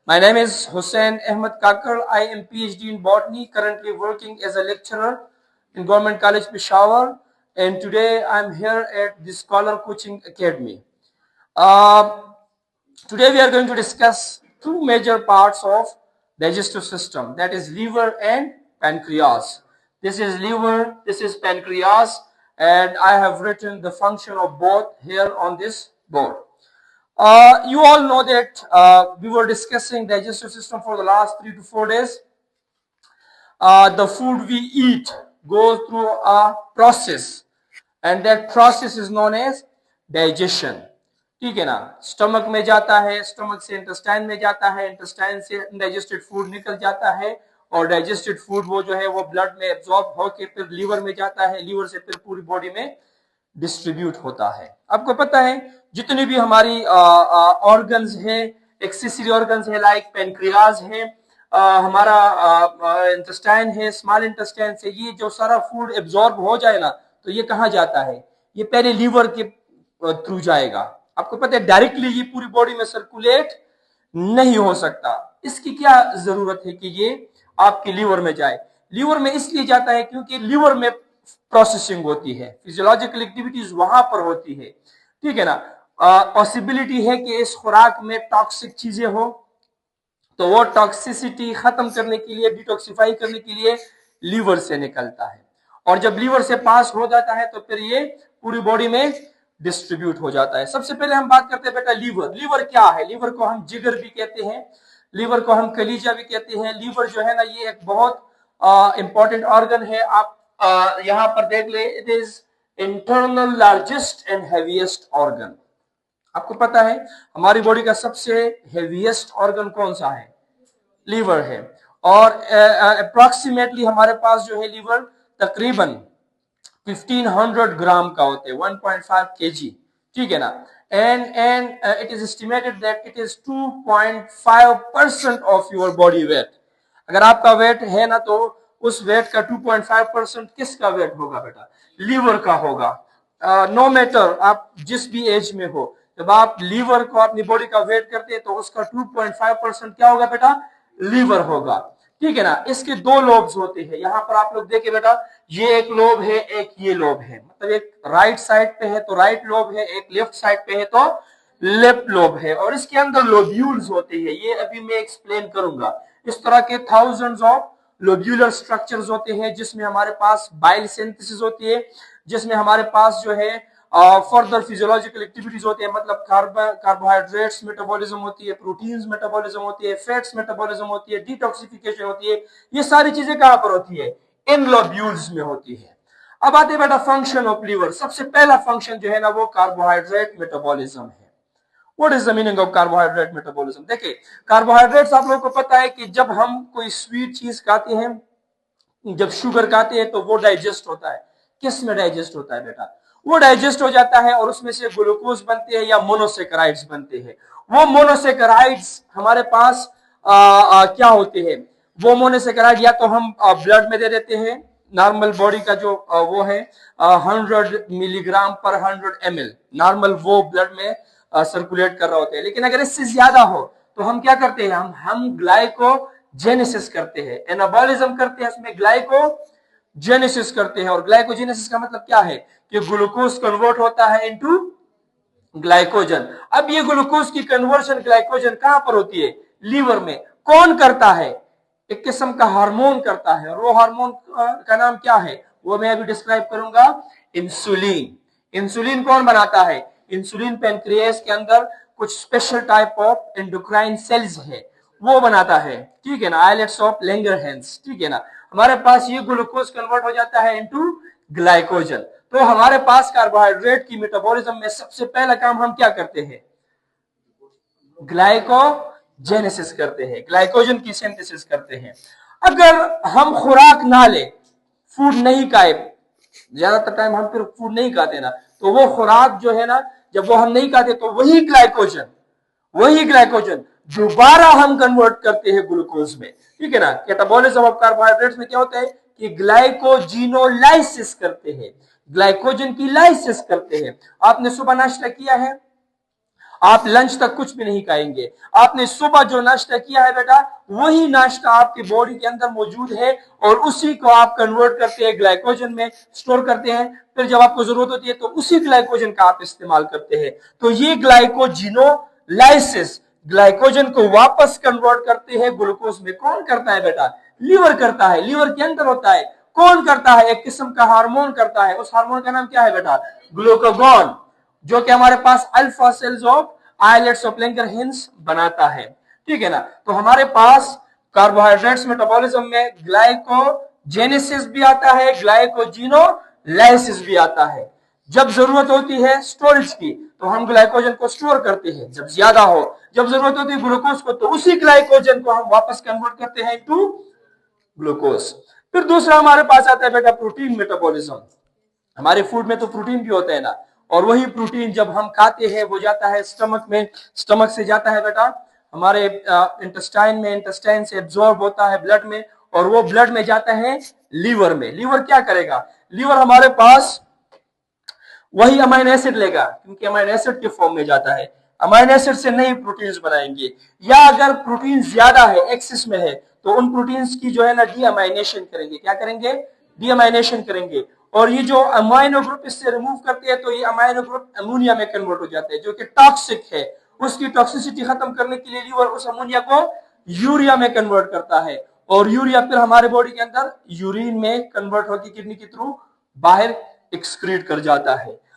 My name is Hussain Ahmed Kakar. I am PhD in botany, currently working as a lecturer in Government College Peshawar, and today I'm here at the Scholar Coaching Academy. Uh, Today we are going to discuss two major parts of digestive system, that is liver and pancreas. This is liver, this is pancreas, and I have written the function of both here on this board. You all know that we were discussing digestive system for the last 3 to 4 days. The food we eat goes through a process, and that process is known as digestion. ठीक है ना, stomach में जाता है, stomach से intestine में जाता है, इंटेस्टाइन से डाइजेस्टेड फूड निकल जाता है, और डाइजेस्टेड फूड वो जो है वो ब्लड में एब्जॉर्ब होकर फिर लीवर में जाता है, लीवर से फिर पूरी बॉडी में डिस्ट्रीब्यूट होता है। आपको पता है जितनी भी हमारी ऑर्गन्स है, एक्सेसरी ऑर्गन्स है, लाइक पेनक्रियाज है, हमारा इंटेस्टाइन है, स्मॉल इंटेस्टाइन से ये जो सारा फूड एब्जॉर्ब हो जाए ना, तो ये कहाँ जाता है? ये पहले लीवर के थ्रू जाएगा। आपको पता है डायरेक्टली ये पूरी बॉडी में सर्कुलेट नहीं हो सकता। इसकी क्या जरूरत है कि ये आपके लीवर में जाए? लीवर में इसलिए जाता है क्योंकि लीवर में प्रोसेसिंग होती है, फिजियोलॉजिकल एक्टिविटीज वहां पर होती है। ठीक है ना, पॉसिबिलिटी है कि इस खुराक में टॉक्सिक चीजें हो, तो वो टॉक्सिसिटी खत्म करने के लिए, डिटॉक्सिफाई करने के लिए लीवर से निकलता है, और जब लीवर से पास हो जाता है तो फिर ये पूरी बॉडी में डिस्ट्रीब्यूट हो जाता है। सबसे पहले हम बात करते हैं बेटा लीवर। लीवर क्या है? लीवर को हम जिगर भी कहते हैं, लीवर को हम कलीजा भी कहते हैं। लीवर जो है ना, ये एक बहुत इंपॉर्टेंट ऑर्गन है। आप यहां पर देख ले, it is internal largest and heaviest organ. आपको पता है हमारी बॉडी का सबसे हेवीएस्ट ऑर्गन कौन सा है? लीवर है। और अप्रोक्सीमेटली हमारे पास जो है लीवर तकरीबन 1500 ग्राम का होते हैं, 1.5 kg। ठीक है ना, and it is estimated that it is 2.5% of your body weight. अगर आपका वेट है ना, तो उस वेट का 2.5% किसका वेट होगा बेटा? लीवर का होगा। नो मैटर आप जिस भी एज में हो, जब आप लीवर को अपनी बॉडी का वेट करते हैं तो उसका 2.5% क्या होगा बेटा? लीवर होगा। ठीक है ना, इसके दो लोब्स होते हैं। यहां पर आप लोग देखिए बेटा, ये एक लोब है, एक ये लोब है, मतलब एक राइट साइड पे है तो राइट लोब है, एक लेफ्ट साइड पे है तो लेफ्ट लोब है, और इसके अंदर लोब्यूल्स होते हैं। ये अभी मैं एक्सप्लेन करूंगा। इस तरह के थाउजेंड्स ऑफ लोब्यूलर स्ट्रक्चर्स होते हैं, जिसमें हमारे पास बाइल सिंथेसिस होती है, जिसमें हमारे पास जो है फर्दर फिजियोलॉजिकल एक्टिविटीज होती है, मतलब कार्बोहाइड्रेट्स मेटाबॉलिज्म होती है, प्रोटीन्स मेटाबॉलिज्म होती है, फैट्स मेटाबॉलिज्म होती है, डिटॉक्सिफिकेशन होती है। ये सारी चीजें कहां पर होती है? इन लोब्यूल्स में होती है। अब आते हैं बेटा फंक्शन ऑफ लीवर। सबसे पहला फंक्शन जो है ना, वो कार्बोहाइड्रेट मेटाबॉलिज्म है। What is the meaning of carbohydrate metabolism? देखिए, कार्बोहाइड्रेट्स आप लोगों को पता है कि जब हम कोई स्वीट चीज खाते हैं, जब शुगर खाते हैं, तो वो डाइजेस्ट होता है। किस में डाइजेस्ट होता है बेटा? वो डाइजेस्ट हो जाता है और उसमें से ग्लूकोज बनते हैं या मोनोसेकेराइड्स बनते हैं। वो मोनोसेकेराइड्स हमारे पास क्या होते हैं? वो मोनोसेकेराइड या तो हम ब्लड में दे देते हैं, नॉर्मल बॉडी का जो वो है 100 मिलीग्राम पर 100 ml, नॉर्मल वो ब्लड में सर्कुलेट कर रहा होता है। लेकिन अगर इससे ज्यादा हो तो हम क्या करते हैं? हम ग्लाइकोजेनेसिस करते हैं, एनाबॉलिज्म करते हैं, उसमें ग्लाइकोजेनेसिस करते हैं। और ग्लाइकोजेनेसिस का मतलब क्या है? कि ग्लूकोज कन्वर्ट होता है इनटू ग्लाइकोजन। अब ये ग्लूकोज की कन्वर्जन ग्लाइकोजन कहां पर होती है? लीवर में। कौन करता है? एक किस्म का हार्मोन करता है, और वो हार्मोन का नाम क्या है? वो मैं अभी डिस्क्राइब करूंगा, इंसुलिन। इंसुलिन कौन बनाता है? इंसुलिन पेनक्रियास के अंदर कुछ special type of endocrine cells है, वो बनाता है। ठीक है ना, आइलेट्स ऑफ लैंगरहैंस। ठीक है ना, हमारे पास ये ग्लूकोज कन्वर्ट हो जाता है इनटू ग्लाइकोजन। तो हमारे पास कार्बोहाइड्रेट की मेटाबॉलिज्म में सबसे पहला काम हम क्या करते हैं? ग्लाइकोजेनेसिस करते हैं, ग्लाइकोजन की सिंथेसिस करते हैं। अगर हम खुराक ना ले, फूड नहीं खाए, ज्यादातर टाइम हम फिर फूड नहीं खाते ना, तो वो खुराक जो है ना, जब वो हम नहीं खाते तो वही ग्लाइकोजन दोबारा हम कन्वर्ट करते हैं ग्लूकोज में। ठीक है ना, मेटाबॉलिज्म ऑफ कार्बोहाइड्रेट्स में क्या होता है कि ग्लाइकोजिनोलाइसिस करते हैं, ग्लाइकोजन की लाइसिस करते हैं। आपने सुबह नाश्ता किया है, आप लंच तक कुछ भी नहीं खाएंगे। आपने सुबह जो नाश्ता किया है बेटा, वही नाश्ता आपके बॉडी के अंदर मौजूद है और उसी को आप कन्वर्ट करते हैं ग्लाइकोजन में, स्टोर करते हैं। फिर जब आपको जरूरत होती है तो उसी ग्लाइकोजन का आप इस्तेमाल करते हैं। तो ये ग्लाइकोजिनोलाइसिस, ग्लाइकोजन को वापस कन्वर्ट करते हैं ग्लूकोज में। कौन करता है बेटा? लीवर करता है। लीवर के अंदर होता है। कौन करता है? एक किस्म का हार्मोन करता है। उस हार्मोन का नाम क्या है बेटा? ग्लूकागॉन, जो कि हमारे पास alpha cells of islets of Langerhans बनाता है। ठीक है ना? तो हमारे पास कार्बोहाइड्रेट्स मेटाबॉलिज्म में ग्लाइकोजेनेसिस भी आता है, ग्लाइकोजिनोलाइसिस भी आता है। जब जरूरत होती है स्टोरेज की तो हम ग्लाइकोजन को स्टोर करते हैं जब ज्यादा हो, जब जरूरत होती है ग्लूकोज को तो उसी ग्लाइकोजन को हम वापस कन्वर्ट करते हैं टू ग्लूकोज। फिर दूसरा हमारे पास आता है बेटा प्रोटीन मेटाबॉलिज्म। हमारे फूड में तो प्रोटीन भी होता है ना, और वही प्रोटीन जब हम खाते हैं वो जाता है स्टमक में, स्टमक से जाता है बेटा हमारे इंटेस्टाइन में, इंटेस्टाइन से एब्जॉर्ब होता है ब्लड में, और वो ब्लड में जाता है लीवर में। लीवर क्या करेगा? लीवर हमारे पास वही अमाइनो एसिड लेगा, क्योंकि अमाइनो एसिड के फॉर्म में जाता है। अमाइनो एसिड से नई प्रोटीन्स बनाएंगे, या अगर प्रोटीन ज्यादा है, एक्सेस में है, तो उन प्रोटीन्स की जो है ना डीअमाइनेशन करेंगे। क्या करेंगे? डीअमाइनेशन करेंगे। और ये जो अमाइनो ग्रुप इससे रिमूव करते हैं तो ये अमाइनो ग्रुप अमोनिया में कन्वर्ट हो जाते हैं, जो कि टॉक्सिक है। उसकी टॉक्सिसिटी खत्म करने के लिए लीवर उस अमोनिया को यूरिया में कन्वर्ट करता है, और यूरिया फिर हमारे बॉडी के अंदर यूरिन में कन्वर्ट होकर किडनी के थ्रू बाहर एक्सक्रीट कर जाता है।